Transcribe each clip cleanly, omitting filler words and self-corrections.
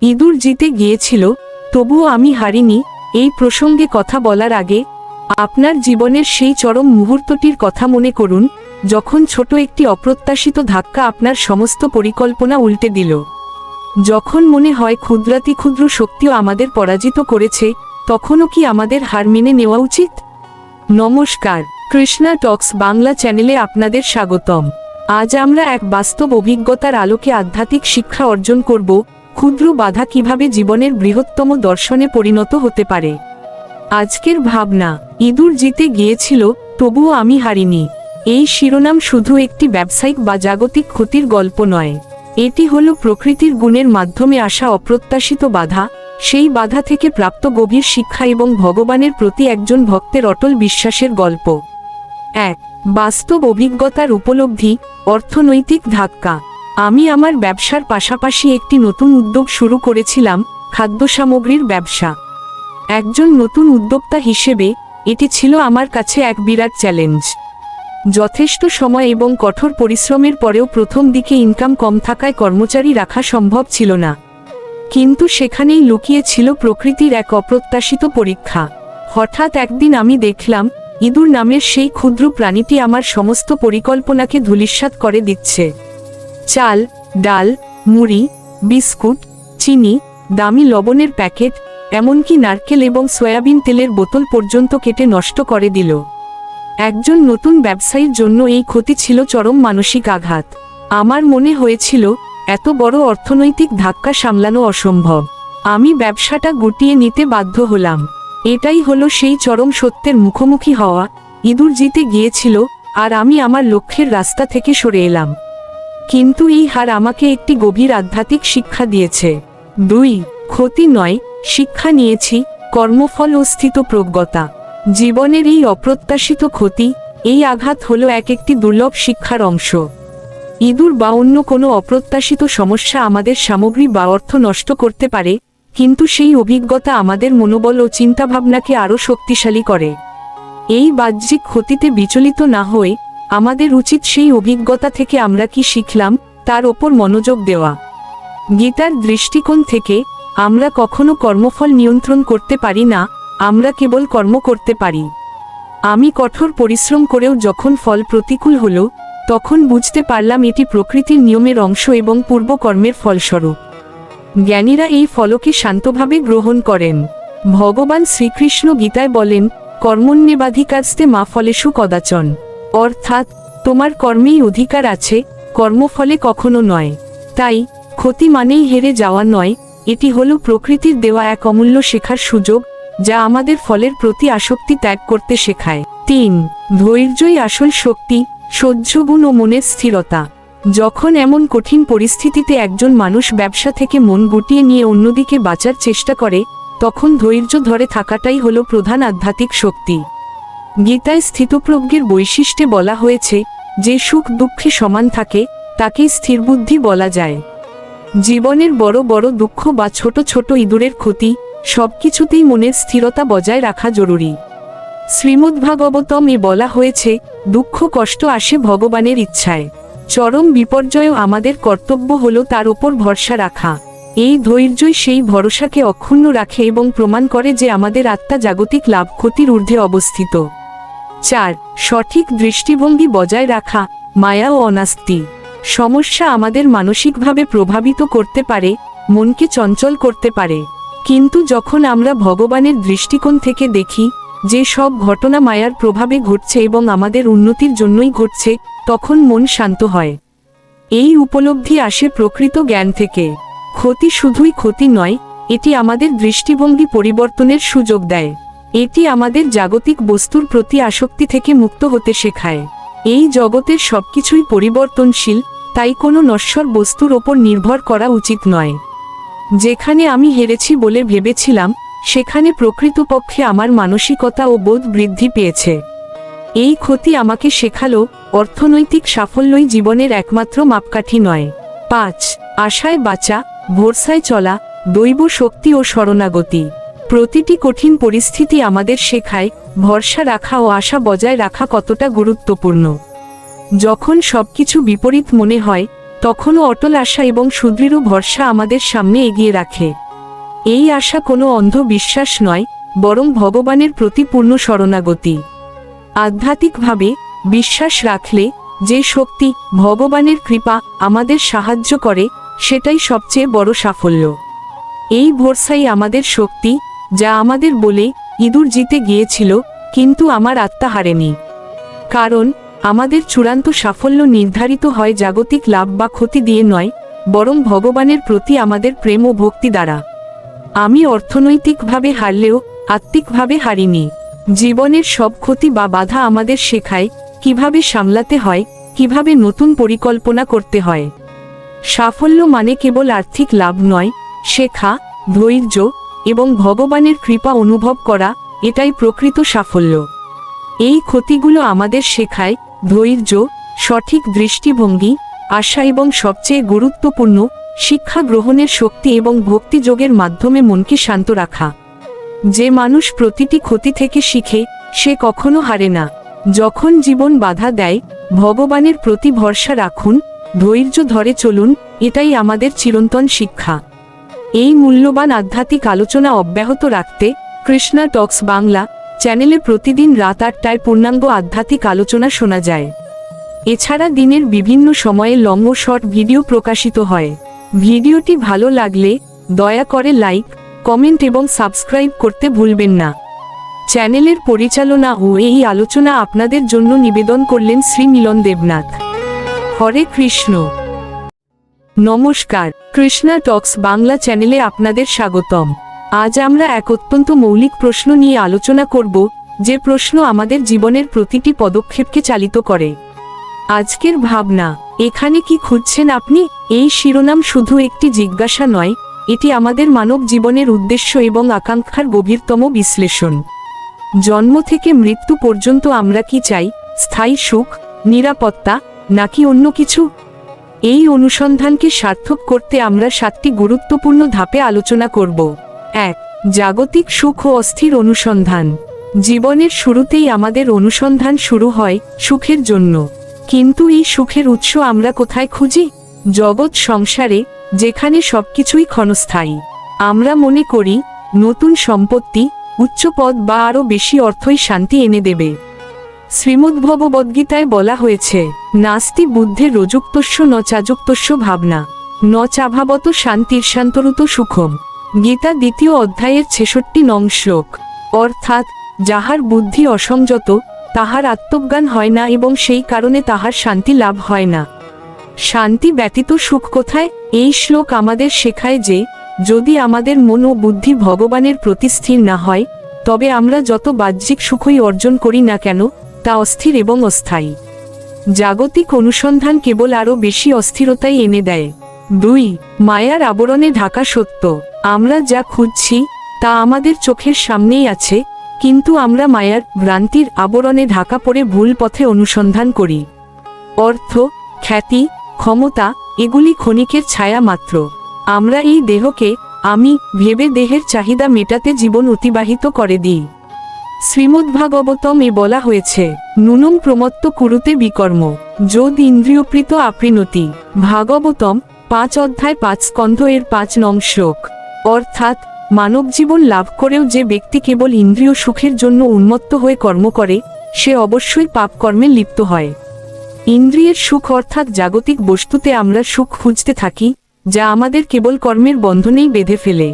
ইঁদুর জিতে গিয়েছিল, তবুও আমি হারিনি। এই প্রসঙ্গে কথা বলার আগে আপনার জীবনের সেই চরম মুহূর্তটির কথা মনে করুন, যখন ছোট একটি অপ্রত্যাশিত ধাক্কা আপনার সমস্ত পরিকল্পনা উল্টে দিল। যখন মনে হয় ক্ষুদ্রাতি ক্ষুদ্র শক্তিও আমাদের পরাজিত করেছে, তখনও কি আমাদের হার মেনে নেওয়া উচিত? নমস্কার, কৃষ্ণা টক্স বাংলা চ্যানেলে আপনাদের স্বাগতম। আজ আমরা এক বাস্তব অভিজ্ঞতার আলোকে আধ্যাত্মিক শিক্ষা অর্জন করব, ক্ষুদ্র বাধা কিভাবে জীবনের বৃহত্তম দর্শনে পরিণত হতে পারে। আজকের ভাবনা, ইঁদুর জিতে গিয়েছিল, তবুও আমি হারিনি। এই শিরোনাম শুধু একটি ব্যবসায়িক বা জাগতিক ক্ষতির গল্প নয়, এটি হলো প্রকৃতির গুণের মাধ্যমে আসা অপ্রত্যাশিত বাধা, সেই বাধা থেকে প্রাপ্ত গভীর শিক্ষা এবং ভগবানের প্রতি একজন ভক্তের অটল বিশ্বাসের গল্প। 1. বাস্তব অভিজ্ঞতার উপলব্ধি, অর্থনৈতিক ধাক্কা। আমি আমার ব্যবসার পাশাপাশি একটি নতুন উদ্যোগ শুরু করেছিলাম, খাদ্য সামগ্রীর ব্যবসা। একজন নতুন উদ্যোক্তা হিসেবে এটি ছিল আমার কাছে এক বিরাট চ্যালেঞ্জ। যথেষ্ট সময় এবং কঠোর পরিশ্রমের পরেও প্রথম দিকে ইনকাম কম থাকায় কর্মচারী রাখা সম্ভব ছিল না। কিন্তু সেখানেই লুকিয়ে ছিল প্রকৃতির এক অপ্রত্যাশিত পরীক্ষা। হঠাৎ একদিন আমি দেখলাম, ইঁদুর নামের সেই ক্ষুদ্র প্রাণীটি আমার সমস্ত পরিকল্পনাকে ধূলিসাৎ করে দিচ্ছে। চাল, ডাল, মুড়ি, বিস্কুট, চিনি, দামি লবণের প্যাকেট, এমনকি নারকেল এবং সয়াবিন তেলের বোতল পর্যন্ত কেটে নষ্ট করে দিল। একজন নতুন ব্যবসায়ীর জন্য এই ক্ষতি ছিল চরম মানসিক আঘাত। আমার মনে হয়েছিল, এত বড় অর্থনৈতিক ধাক্কা সামলানো অসম্ভব। আমি ব্যবসাটা গুটিয়ে নিতে বাধ্য হলাম। এটাই হলো সেই চরম সত্যের মুখোমুখি হওয়া, ইঁদুর জিতে গিয়েছিল, আর আমি আমার লক্ষ্যের রাস্তা থেকে সরে এলাম। কিন্তু এই হার আমাকে একটি গভীর আধ্যাত্মিক শিক্ষা দিয়েছে। 2. ক্ষতি নয়, শিক্ষা নিয়েছি, কর্মফল ও স্থিতপ্রজ্ঞতা। জীবনের এই অপ্রত্যাশিত ক্ষতি, এই আঘাত হলো একটি দুর্লভ শিক্ষার অংশ। ইঁদুর বা অন্য কোনো অপ্রত্যাশিত সমস্যা আমাদের সামগ্রী বা অর্থ নষ্ট করতে পারে, কিন্তু সেই অভিজ্ঞতা আমাদের মনোবল ও চিন্তাভাবনাকে আরও শক্তিশালী করে। এই বাহ্যিক ক্ষতিতে বিচলিত না হয়ে আমাদের উচিত সেই অভিজ্ঞতা থেকে আমরা কি শিখলাম তার ওপর মনোযোগ দেওয়া। গীতার দৃষ্টিকোণ থেকে আমরা কখনো কর্মফল নিয়ন্ত্রণ করতে পারি না, আমরা কেবল কর্ম করতে পারি। আমি কঠোর পরিশ্রম করেও যখন ফল প্রতিকূল হলো, তখন বুঝতে পারলাম এটি প্রকৃতির নিয়মের অংশ এবং পূর্বকর্মের ফলস্বরূপ। জ্ঞানীরা এই ফলকে শান্তভাবে গ্রহণ করেন। ভগবান শ্রীকৃষ্ণ গীতায় বলেন, কর্মণ্যেবাধিকারস্তে মা ফলেষু কদাচন। অর্থাৎ, তোমার কর্মেই অধিকার আছে, কর্মফলে কখনো নয়। তাই ক্ষতি মানেই হেরে যাওয়া নয়, এটি হলো প্রকৃতির দেওয়া এক অমূল্য শেখার সুযোগ, যা আমাদের ফলের প্রতি আসক্তি ত্যাগ করতে শেখায়। 3. ধৈর্যই আসল শক্তি, সহ্যগুণ ও মনের স্থিরতা। যখন এমন কঠিন পরিস্থিতিতে একজন মানুষ ব্যবসা থেকে মন গুটিয়ে নিয়ে অন্যদিকে বাঁচার চেষ্টা করে, তখন ধৈর্য ধরে থাকাটাই হলো প্রধান আধ্যাত্মিক শক্তি। গীতায় স্থিতপ্রজ্ঞের বৈশিষ্ট্যে বলা হয়েছে, যে সুখ দুঃখে সমান থাকে, তাকেই স্থিরবুদ্ধি বলা যায়। জীবনের বড় বড় দুঃখ বা ছোট ছোট ইঁদুরের ক্ষতি, সবকিছুতেই মনের স্থিরতা বজায় রাখা জরুরি। শ্রীমদ্ভাগবতমে বলা হয়েছে, দুঃখ কষ্ট আসে ভগবানের ইচ্ছায়। চরম বিপর্যয়ও আমাদের কর্তব্য হলো তার ওপর ভরসা রাখা। এই ধৈর্যই সেই ভরসাকে অক্ষুণ্ণ রাখে এবং প্রমাণ করে যে আমাদের আত্মা জাগতিক লাভ ক্ষতির ঊর্ধ্বে অবস্থিত। 4. সঠিক দৃষ্টিভঙ্গি বজায় রাখা, মায়া ও অনাস্তি। সমস্যা আমাদের মানসিকভাবে প্রভাবিত করতে পারে, মনকে চঞ্চল করতে পারে। কিন্তু যখন আমরা ভগবানের দৃষ্টিকোণ থেকে দেখি যে সব ঘটনা মায়ার প্রভাবে ঘটছে এবং আমাদের উন্নতির জন্যই ঘটছে, তখন মন শান্ত হয়। এই উপলব্ধি আসে প্রকৃত জ্ঞান থেকে। ক্ষতি শুধুই ক্ষতি নয়, এটি আমাদের দৃষ্টিভঙ্গি পরিবর্তনের সুযোগ দেয়। এটি আমাদের জাগতিক বস্তুর প্রতি আসক্তি থেকে মুক্ত হতে শেখায়। এই জগতের সবকিছুই পরিবর্তনশীল, তাই কোনো নশ্বর বস্তুর ওপর নির্ভর করা উচিত নয়। যেখানে আমি হেরেছি বলে ভেবেছিলাম, সেখানে প্রকৃতপক্ষে আমার মানসিকতা ও বোধ বৃদ্ধি পেয়েছে। এই ক্ষতি আমাকে শেখালো, অর্থনৈতিক সাফল্যই জীবনের একমাত্র মাপকাঠি নয়। 5. আশায় বাঁচা, ভরসায় চলা, দৈব শক্তি ও শরণাগতি। প্রতিটি কঠিন পরিস্থিতি আমাদের শেখায়, ভরসা রাখা ও আশা বজায় রাখা কতটা গুরুত্বপূর্ণ। যখন সবকিছু বিপরীত মনে হয়, তখনও অটল আশা এবং সুদৃঢ় ভরসা আমাদের সামনে এগিয়ে রাখে। এই আশা কোনো অন্ধ বিশ্বাস নয়, বরং ভগবানের প্রতি পূর্ণ শরণাগতি। আধ্যাত্মিকভাবে বিশ্বাস রাখলে যে শক্তি, ভগবানের কৃপা আমাদের সাহায্য করে, সেটাই সবচেয়ে বড় সাফল্য। এই ভরসাই আমাদের শক্তি, যা আমাদের বলে, ইঁদুর জিতে গিয়েছিল কিন্তু আমার আত্মা হারেনি। কারণ আমাদের চূড়ান্ত সাফল্য নির্ধারিত হয় জাগতিক লাভ বা ক্ষতি দিয়ে নয়, বরং ভগবানের প্রতি আমাদের প্রেম ও ভক্তি দ্বারা। আমি অর্থনৈতিকভাবে হারলেও আত্মিকভাবে হারিনি। জীবনের সব ক্ষতি বা বাধা আমাদের শেখায় কিভাবে সামলাতে হয়, কিভাবে নতুন পরিকল্পনা করতে হয়। সাফল্য মানে কেবল আর্থিক লাভ নয়, শেখা, ধৈর্য এবং ভগবানের কৃপা অনুভব করা, এটাই প্রকৃত সাফল্য। এই ক্ষতিগুলো আমাদের শেখায় ধৈর্য, সঠিক দৃষ্টিভঙ্গি, আশা এবং সবচেয়ে গুরুত্বপূর্ণ শিক্ষা গ্রহণের শক্তি এবং ভক্তিযোগের মাধ্যমে মনকে শান্ত রাখা। যে মানুষ প্রতিটি ক্ষতি থেকে শিখে, সে কখনো হারে না। যখন জীবন বাধা দেয়, ভগবানের প্রতি ভরসা রাখুন, ধৈর্য ধরে চলুন, এটাই আমাদের চিরন্তন শিক্ষা। এই মূল্যবান আধ্যাত্মিক আলোচনা অব্যাহত রাখতে কৃষ্ণা টক্স বাংলা চ্যানেলে প্রতিদিন রাত 8টায় পূর্ণাঙ্গ আধ্যাত্মিক আলোচনা শোনা যায়। এছাড়া দিনের বিভিন্ন সময়ে লং ও শর্ট ভিডিও প্রকাশিত হয়। ভিডিওটি ভালো লাগলে দয়া করে লাইক, কমেন্ট এবং সাবস্ক্রাইব করতে ভুলবেন না। চ্যানেলের পরিচালনা ও এই আলোচনা আপনাদের জন্য নিবেদন করলেন শ্রী মিলন দেবনাথ। হরে কৃষ্ণ। নমস্কার, কৃষ্ণা টক্স বাংলা চ্যানেলে আপনাদের স্বাগতম। আজ আমরা এক অত্যন্ত মৌলিক প্রশ্ন নিয়ে আলোচনা করব, যে প্রশ্ন আমাদের জীবনের প্রতিটি পদক্ষেপকে চালিত করে। আজকের ভাবনা, এখানে কি খুঁজছেন আপনি? এই শিরোনাম শুধু একটি জিজ্ঞাসা নয়, এটি আমাদের মানব জীবনের উদ্দেশ্য এবং আকাঙ্ক্ষার গভীরতম বিশ্লেষণ। জন্ম থেকে মৃত্যু পর্যন্ত আমরা কি চাই? স্থায়ী সুখ, নিরাপত্তা, নাকি অন্য কিছু? এই অনুসন্ধানকে সার্থক করতে আমরা 7টি গুরুত্বপূর্ণ ধাপে আলোচনা করব। 1. জাগতিক সুখ ও অস্থির অনুসন্ধান। জীবনের শুরুতেই আমাদের অনুসন্ধান শুরু হয় সুখের জন্য। কিন্তু এই সুখের উৎস আমরা কোথায় খুঁজি? জগৎ সংসারে, যেখানে সবকিছুই ক্ষণস্থায়ী। আমরা মনে করি নতুন সম্পত্তি, উচ্চ পদ বা আরও বেশি অর্থই শান্তি এনে দেবে। শ্রীমদ্ভগবদ্গীতায় বলা হয়েছে, নাস্তি বুদ্ধে রযুক্তস্য ন চাযুক্তস্য ভাবনা, ন চাভাবত শান্তির্শান্তরুত সুখম। গীতা 2য় অধ্যায়ের 66 নং শ্লোক। অর্থাৎ, যাহার বুদ্ধি অসংযত, তাহার আত্মজ্ঞান হয় না এবং সেই কারণে তাহার শান্তি লাভ হয় না। শান্তি ব্যতীত সুখ কোথায়? এই শ্লোক আমাদের শেখায় যে, যদি আমাদের মন ও বুদ্ধি ভগবানের প্রতি স্থির না হয়, তবে আমরা যত বাহ্যিক সুখই অর্জন করি না কেন, তা অস্থির এবং অস্থায়ী। জাগতিক অনুসন্ধান কেবল আরও বেশি অস্থিরতাই এনে দেয়। 2. মায়ার আবরণে ঢাকা সত্য। আমরা যা খুঁজছি তা আমাদের চোখের সামনেই আছে, কিন্তু আমরা মায়ার ভ্রান্তির আবরণে ঢাকা পড়ে ভুল পথে অনুসন্ধান করি। অর্থ, খ্যাতি, ক্ষমতা, এগুলি ক্ষণিকের ছায়া মাত্র। আমরা এই দেহকে আমি ভেবে দেহের চাহিদা মেটাতে জীবন অতিবাহিত করে দিই। শ্রীমদ্ভাগবতম বলা হয়েছে, নুনম প্রমত্ত কুরুতে বিকর্ম, যোদ ইন্দ্রিয়প্রীত আপৃণতি। ভাগবতম 5 অধ্যায় 5 স্কন্ধ এর 5 নং শ্লোক। অর্থাৎ, মানব জীবন লাভ করেও যে ব্যক্তি কেবল ইন্দ্রিয় সুখের জন্য উন্মত্ত হয়ে কর্ম করে, সে অবশ্যই পাপ কর্মে লিপ্ত হয়। ইন্দ্রিয়ের সুখ অর্থাৎ জাগতিক বস্তুতে আমরা সুখ খুঁজতে থাকি, যা আমাদের কেবল কর্মের বন্ধনেই বেঁধে ফেলে।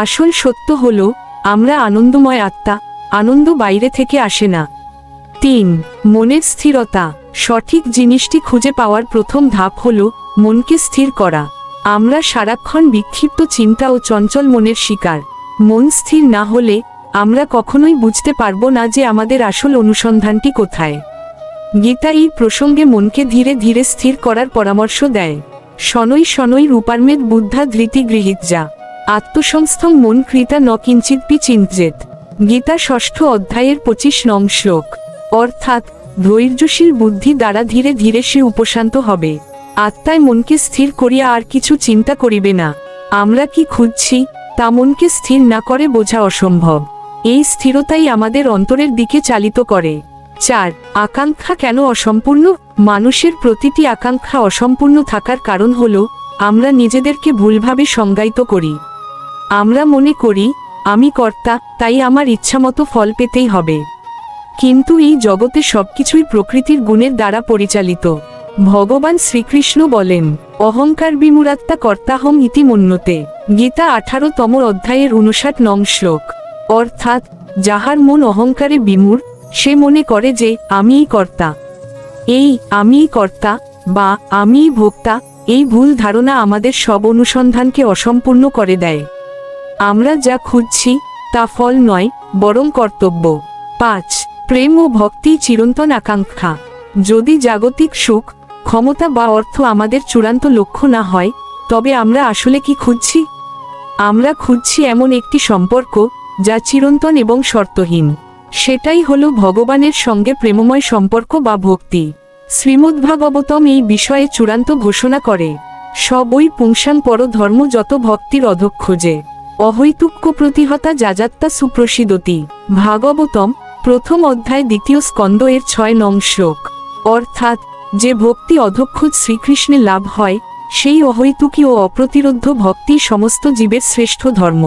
আসল সত্য হল, আমরা আনন্দময় আত্মা, আনন্দ বাইরে থেকে আসে না। 3. মনের স্থিরতা। সঠিক জিনিসটি খুঁজে পাওয়ার প্রথম ধাপ হল মনকে স্থির করা। আমরা সারাক্ষণ বিক্ষিপ্ত চিন্তা ও চঞ্চল মনের শিকার। মন স্থির না হলে আমরা কখনোই বুঝতে পারব না যে আমাদের আসল অনুসন্ধানটি কোথায়। গীতা এই প্রসঙ্গে মনকে ধীরে ধীরে স্থির করার পরামর্শ দেয়। শনৈ শনৈ রূপার্মেদ বুদ্ধা ধৃতি গৃহীতযা, আত্মসংস্থং মন কৃতা ন কিঞ্চিদপি চিন্তেত। গীতা 6ষ্ঠ অধ্যায়ের 25 নং শ্লোক। অর্থাৎ, ধৈর্যশীল বুদ্ধি দ্বারা ধীরে ধীরে সে উপশান্ত হবে। আত্মায় মনকে স্থির করিয়া আর কিছু চিন্তা করিবে না। আমরা কি খুঁজছি তা মনকে স্থির না করে বোঝা অসম্ভব। এই স্থিরতাই আমাদের অন্তরের দিকে চালিত করে। 4. আকাঙ্ক্ষা কেন অসম্পূর্ণ? মানুষের প্রতিটি আকাঙ্ক্ষা অসম্পূর্ণ থাকার কারণ হলো আমরা নিজেদেরকে ভুলভাবে সংজ্ঞায়িত করি। আমরা মনে করি আমি কর্তা, তাই আমার ইচ্ছামতো ফল পেতেই হবে। কিন্তু এই জগতে সবকিছুই প্রকৃতির গুণের দ্বারা পরিচালিত। ভগবান শ্রীকৃষ্ণ বলেন, অহংকার বিমূঢ়াত্মা কর্তাহং ইতি মন্যতে। গীতা 18তম অধ্যায়ের 59 নং শ্লোক। অর্থাৎ যাহার মন অহংকারে বিমূঢ়, সে মনে করে যে আমিই কর্তা। এই আমিই কর্তা বা আমিই ভোক্তা, এই ভুল ধারণা আমাদের সব অনুসন্ধানকে অসম্পূর্ণ করে দেয়। আমরা যা খুঁজছি তা ফল নয়, বরং কর্তব্য। 5. প্রেম ও ভক্তি চিরন্তন আকাঙ্ক্ষা। যদি জাগতিক সুখ, ক্ষমতা বা অর্থ আমাদের চূড়ান্ত লক্ষ্য না হয়, তবে আমরা আসলে কি খুঁজছি? আমরা খুঁজছি এমন একটি সম্পর্ক যা চিরন্তন এবং শর্তহীন। সেটাই হলো ভগবানের সঙ্গে প্রেমময় সম্পর্ক বা ভক্তি। শ্রীমদ্ভাগবতম এই বিষয়ে চূড়ান্ত ঘোষণা করে, সবই পুংসাং পর ধর্ম যত ভক্তির অধক্ষোজে অহৈতুক্য প্রতিহতা যাজাত্তা সুপ্রসিদতি। ভাগবতম 1ম অধ্যায় 2য় স্কন্দ এর 6 নং শ্লোক। অর্থাৎ যে ভক্তি অধক্ষজ শ্রীকৃষ্ণে লাভ হয়, সেই অহৈতুকী ও অপ্রতিরোধ্য ভক্তি সমস্ত জীবের শ্রেষ্ঠ ধর্ম।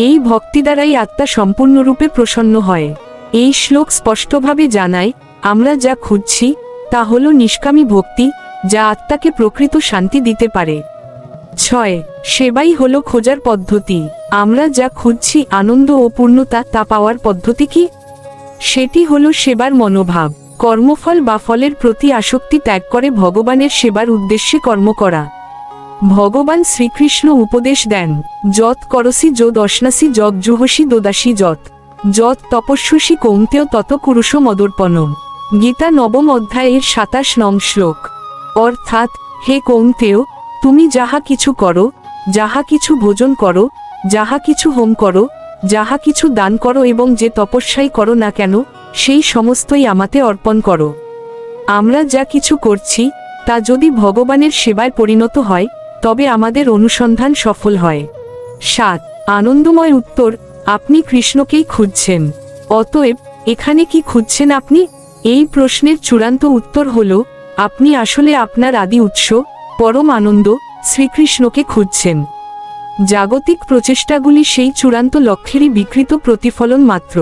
এই ভক্তি দ্বারাই আত্মা সম্পূর্ণরূপে প্রসন্ন হয়। এই শ্লোক স্পষ্টভাবে জানায় আমরা যা খুঁজছি তা হল নিষ্কামী ভক্তি, যা আত্মাকে প্রকৃত শান্তি দিতে পারে। 6. সেবাই হলো খোঁজার পদ্ধতি। আমরা যা খুঁজছি আনন্দ ও পূর্ণতা, তা পাওয়ার পদ্ধতি কি? সেটি হলো সেবার মনোভাব। কর্মফল বা ফলের প্রতি আসক্তি ত্যাগ করে ভগবানের সেবার উদ্দেশ্যে কর্ম করা। ভগবান শ্রীকৃষ্ণ উপদেশ দেন, যত করসি যো দশনাসি যত জুহসি দোদাসি যত যত তপস্যসি কৌন্তেয় তত কুরুষ মদর্পণম। গীতা 9ম অধ্যায়ের 27 নং শ্লোক। অর্থাৎ হে কৌন্তেয়, তুমি যাহা কিছু করো, যাহা কিছু ভোজন করো, যাহা কিছু হোম করো, যাহা কিছু দান করো এবং যে তপস্যাই করো না কেন, সেই সমস্তই আমাতে অর্পণ করো। আমরা যা কিছু করছি তা যদি ভগবানের সেবায় পরিণত হয়, তবে আমাদের অনুসন্ধান সফল হয়। 7. আনন্দময় উত্তর, আপনি কৃষ্ণকেই খুঁজছেন। অতএব এখানে কি খুঁজছেন আপনি? এই প্রশ্নের চূড়ান্ত উত্তর হল, আপনি আসলে আপনার আদি উৎস, পরম আনন্দ, শ্রীকৃষ্ণকে খুঁজছেন। জাগতিক প্রচেষ্টাগুলি সেই চূড়ান্ত লক্ষ্যেরই বিকৃত প্রতিফলন মাত্র।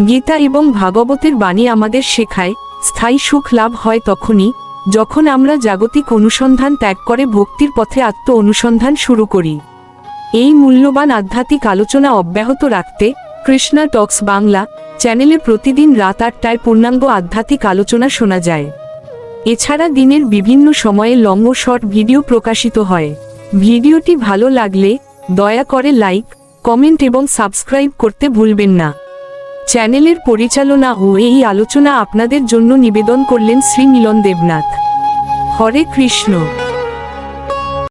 গীতা এবং ভাগবতের বাণী আমাদের শেখায়, স্থায়ী সুখ লাভ হয় তখনই যখন আমরা জাগতিক অনুসন্ধান ত্যাগ করে ভক্তির পথে আত্ম অনুসন্ধান শুরু করি। এই মূল্যবান আধ্যাত্মিক আলোচনা অব্যাহত রাখতে কৃষ্ণা টক্স বাংলা চ্যানেলে প্রতিদিন রাত 8টায় পূর্ণাঙ্গ আধ্যাত্মিক আলোচনা শোনা যায়। এছাড়া দিনের বিভিন্ন সময়ে লং ও শর্ট ভিডিও প্রকাশিত হয়। ভিডিওটি ভালো লাগলে দয়া করে লাইক, কমেন্ট এবং সাবস্ক্রাইব করতে ভুলবেন না। চ্যানেলের পরিচালনা ও এই আলোচনা আপনাদের জন্য নিবেদন করলেন শ্রী মিলন দেবনাথ। হরে কৃষ্ণ।